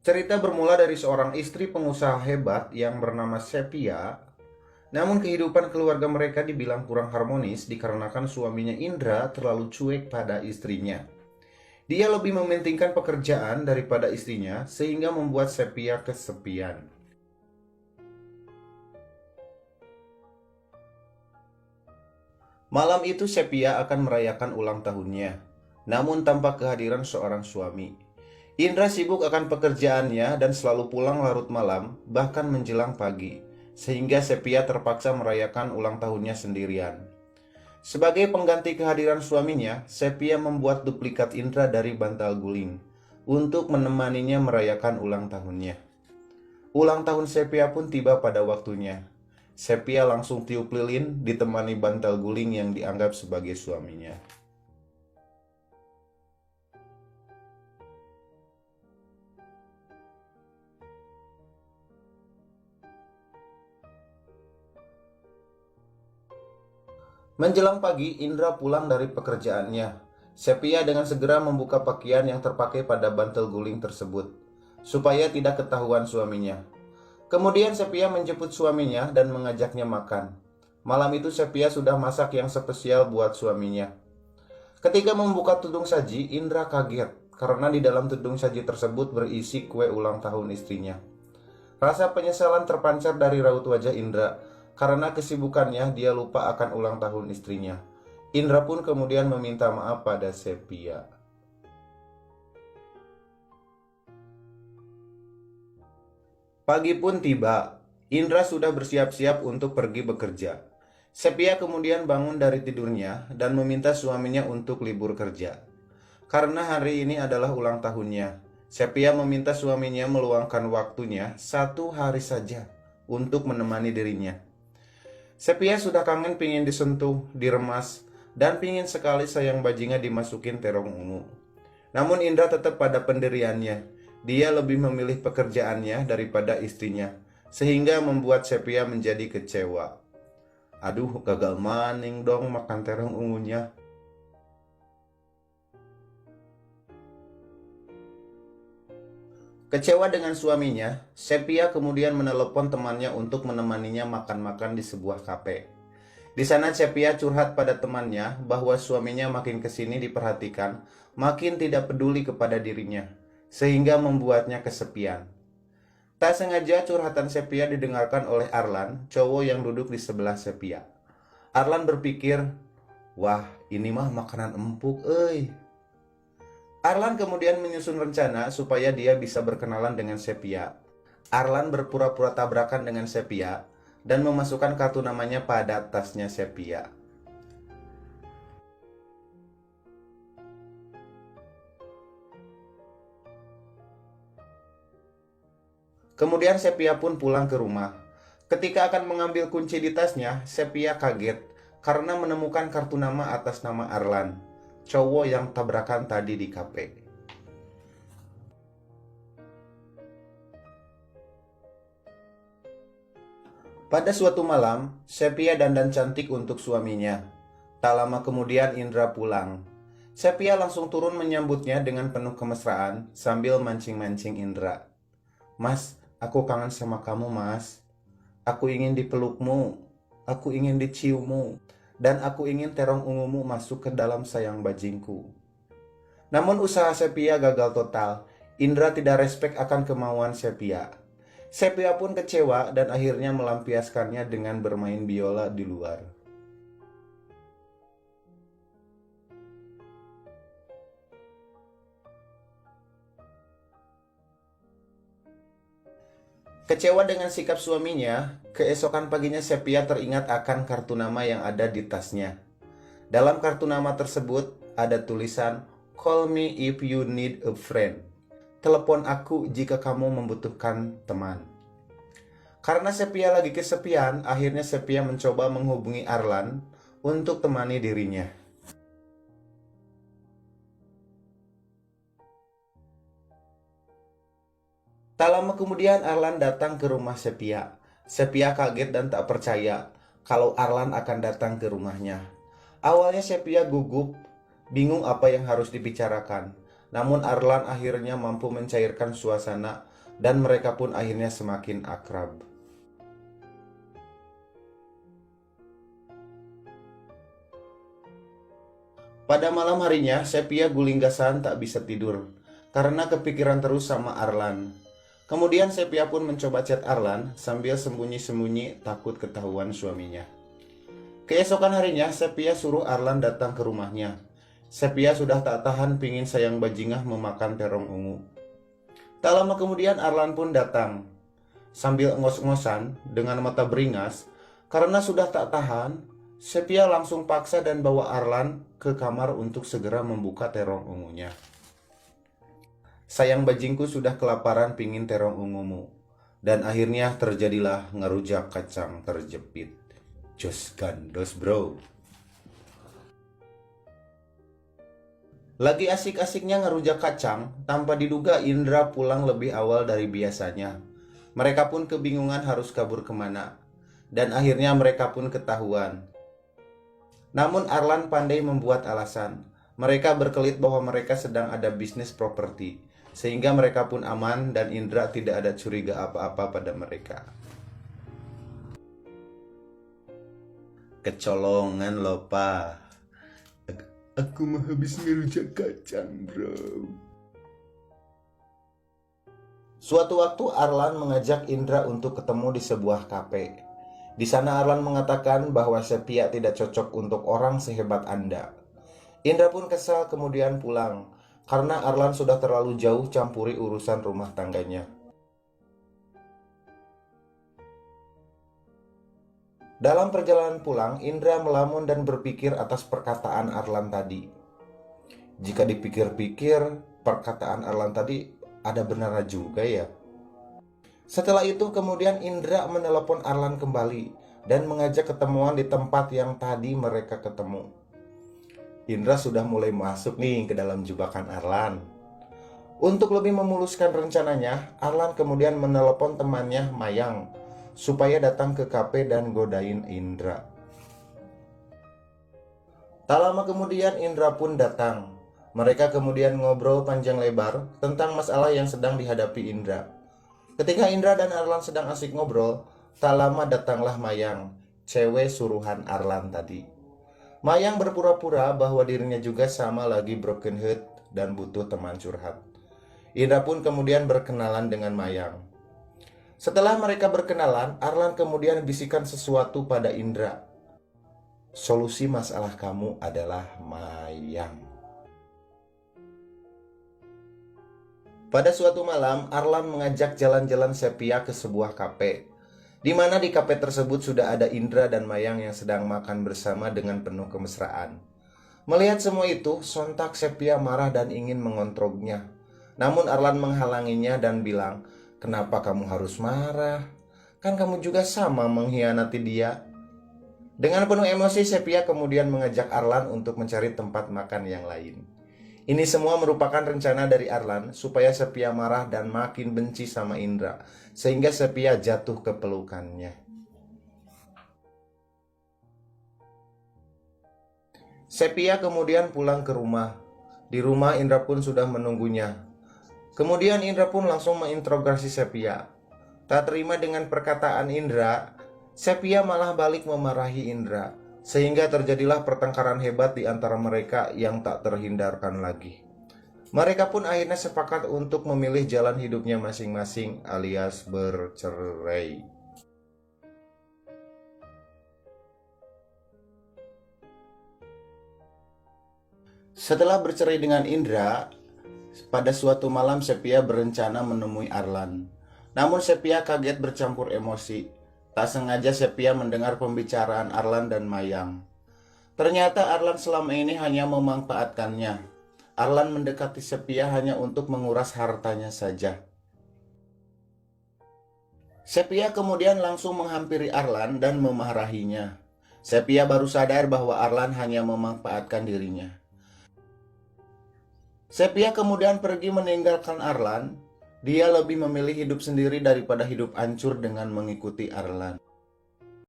Cerita bermula dari seorang istri pengusaha hebat yang bernama Sepia. Namun kehidupan keluarga mereka dibilang kurang harmonis dikarenakan suaminya Indra terlalu cuek pada istrinya. Dia lebih mementingkan pekerjaan daripada istrinya sehingga membuat Sepia kesepian. Malam itu Sepia akan merayakan ulang tahunnya, namun tanpa kehadiran seorang suami. Indra sibuk akan pekerjaannya dan selalu pulang larut malam, bahkan menjelang pagi, sehingga Sepia terpaksa merayakan ulang tahunnya sendirian. Sebagai pengganti kehadiran suaminya, Sepia membuat duplikat Indra dari bantal guling untuk menemaninya merayakan ulang tahunnya. Ulang tahun Sepia pun tiba pada waktunya. Sepia langsung tiup lilin ditemani bantal guling yang dianggap sebagai suaminya. Menjelang pagi, Indra pulang dari pekerjaannya. Sepia dengan segera membuka pakaian yang terpakai pada bantal guling tersebut, supaya tidak ketahuan suaminya. Kemudian Sepia menjemput suaminya dan mengajaknya makan. Malam itu Sepia sudah masak yang spesial buat suaminya. Ketika membuka tudung saji, Indra kaget karena di dalam tudung saji tersebut berisi kue ulang tahun istrinya. Rasa penyesalan terpancar dari raut wajah Indra. Karena kesibukannya, dia lupa akan ulang tahun istrinya. Indra pun kemudian meminta maaf pada Sepia. Pagi pun tiba. Indra sudah bersiap-siap untuk pergi bekerja. Sepia kemudian bangun dari tidurnya dan meminta suaminya untuk libur kerja. Karena hari ini adalah ulang tahunnya, Sepia meminta suaminya meluangkan waktunya 1 hari saja untuk menemani dirinya. Sepia sudah kangen pingin disentuh, diremas, dan pingin sekali sayang bajingan dimasukin terong ungu. Namun Indra tetap pada pendiriannya. Dia lebih memilih pekerjaannya daripada istrinya, sehingga membuat Sepia menjadi kecewa. Aduh, gagal maning dong makan terong ungunya. Kecewa dengan suaminya, Sepia kemudian menelepon temannya untuk menemaninya makan-makan di sebuah kafe. Di sana Sepia curhat pada temannya bahwa suaminya makin kesini diperhatikan, makin tidak peduli kepada dirinya, sehingga membuatnya kesepian. Tak sengaja curhatan Sepia didengarkan oleh Arlan, cowok yang duduk di sebelah Sepia. Arlan berpikir, wah ini mah makanan empuk euy. Arlan kemudian menyusun rencana supaya dia bisa berkenalan dengan Sepia. Arlan berpura-pura tabrakan dengan Sepia dan memasukkan kartu namanya pada tasnya Sepia. Kemudian Sepia pun pulang ke rumah. Ketika akan mengambil kunci di tasnya, Sepia kaget karena menemukan kartu nama atas nama Arlan, cowok yang tabrakan tadi di kafe. Pada suatu malam, Sepia dandan cantik untuk suaminya. Tak lama kemudian Indra pulang. Sepia langsung turun menyambutnya dengan penuh kemesraan sambil mancing-mancing Indra. Mas, aku kangen sama kamu mas. Aku ingin dipelukmu. Aku ingin diciummu. Dan aku ingin terong ungumu masuk ke dalam sayang bajingku. Namun usaha Sepia gagal total. Indra tidak respek akan kemauan Sepia. Sepia pun kecewa dan akhirnya melampiaskannya dengan bermain biola di luar. Kecewa dengan sikap suaminya, keesokan paginya Sepia teringat akan kartu nama yang ada di tasnya. Dalam kartu nama tersebut ada tulisan, "Call me if you need a friend." Telepon aku jika kamu membutuhkan teman. Karena Sepia lagi kesepian, akhirnya Sepia mencoba menghubungi Arlan untuk temani dirinya. Tak lama kemudian Arlan datang ke rumah Sepia. Sepia kaget dan tak percaya kalau Arlan akan datang ke rumahnya. Awalnya Sepia gugup, bingung apa yang harus dibicarakan. Namun Arlan akhirnya mampu mencairkan suasana dan mereka pun akhirnya semakin akrab. Pada malam harinya, Sepia Gulinggasan tak bisa tidur karena kepikiran terus sama Arlan. Kemudian Sepia pun mencoba chat Arlan sambil sembunyi-sembunyi takut ketahuan suaminya. Keesokan harinya, Sepia suruh Arlan datang ke rumahnya. Sepia sudah tak tahan pingin sayang bajingah memakan terong ungu. Tak lama kemudian Arlan pun datang. Sambil ngos-ngosan dengan mata beringas, karena sudah tak tahan, Sepia langsung paksa dan bawa Arlan ke kamar untuk segera membuka terong ungunya. Sayang bajingku sudah kelaparan pingin terong ungumu. Dan akhirnya terjadilah ngerujak kacang terjepit. Jos gandos bro. Lagi asik-asiknya ngerujak kacang, tanpa diduga Indra pulang lebih awal dari biasanya. Mereka pun kebingungan harus kabur kemana. Dan akhirnya mereka pun ketahuan. Namun Arlan pandai membuat alasan. Mereka berkelit bahwa mereka sedang ada bisnis properti. Sehingga mereka pun aman dan Indra tidak ada curiga apa-apa pada mereka. Kecolongan loh pak. Aku mau habis ngerujak kacang bro. Suatu waktu Arlan mengajak Indra untuk ketemu di sebuah kafe. Di sana Arlan mengatakan bahwa Sepia tidak cocok untuk orang sehebat Anda. Indra pun kesal kemudian pulang karena Arlan sudah terlalu jauh campuri urusan rumah tangganya. Dalam perjalanan pulang, Indra melamun dan berpikir atas perkataan Arlan tadi. Jika dipikir-pikir, perkataan Arlan tadi ada benarnya juga ya. Setelah itu kemudian Indra menelepon Arlan kembali dan mengajak ketemuan di tempat yang tadi mereka ketemu. Indra sudah mulai masuk nih ke dalam jebakan Arlan. Untuk lebih memuluskan rencananya, Arlan kemudian menelepon temannya Mayang supaya datang ke kafe dan godain Indra. Tak lama kemudian Indra pun datang. Mereka kemudian ngobrol panjang lebar tentang masalah yang sedang dihadapi Indra. Ketika Indra dan Arlan sedang asik ngobrol, tak lama datanglah Mayang, cewek suruhan Arlan tadi. Mayang berpura-pura bahwa dirinya juga sama lagi broken heart dan butuh teman curhat. Indra pun kemudian berkenalan dengan Mayang. Setelah mereka berkenalan, Arlan kemudian bisikan sesuatu pada Indra. Solusi masalah kamu adalah Mayang. Pada suatu malam, Arlan mengajak jalan-jalan Sepia ke sebuah kafe. Di mana di kafe tersebut sudah ada Indra dan Mayang yang sedang makan bersama dengan penuh kemesraan. Melihat semua itu, sontak Sepia marah dan ingin mengontrolnya. Namun Arlan menghalanginya dan bilang, "Kenapa kamu harus marah? Kan kamu juga sama mengkhianati dia." Dengan penuh emosi, Sepia kemudian mengajak Arlan untuk mencari tempat makan yang lain. Ini semua merupakan rencana dari Arlan supaya Sepia marah dan makin benci sama Indra, sehingga Sepia jatuh ke pelukannya. Sepia kemudian pulang ke rumah. Di rumah Indra pun sudah menunggunya. Kemudian Indra pun langsung menginterogasi Sepia. Tak terima dengan perkataan Indra, Sepia malah balik memarahi Indra, sehingga terjadilah pertengkaran hebat di antara mereka yang tak terhindarkan lagi. Mereka pun akhirnya sepakat untuk memilih jalan hidupnya masing-masing alias bercerai. Setelah bercerai dengan Indra, pada suatu malam Sepia berencana menemui Arlan. Namun Sepia kaget bercampur emosi. Tak sengaja Sepia mendengar pembicaraan Arlan dan Mayang. Ternyata Arlan selama ini hanya memanfaatkannya. Arlan mendekati Sepia hanya untuk menguras hartanya saja. Sepia kemudian langsung menghampiri Arlan dan memarahinya. Sepia baru sadar bahwa Arlan hanya memanfaatkan dirinya. Sepia kemudian pergi meninggalkan Arlan. Dia lebih memilih hidup sendiri daripada hidup hancur dengan mengikuti Arlan.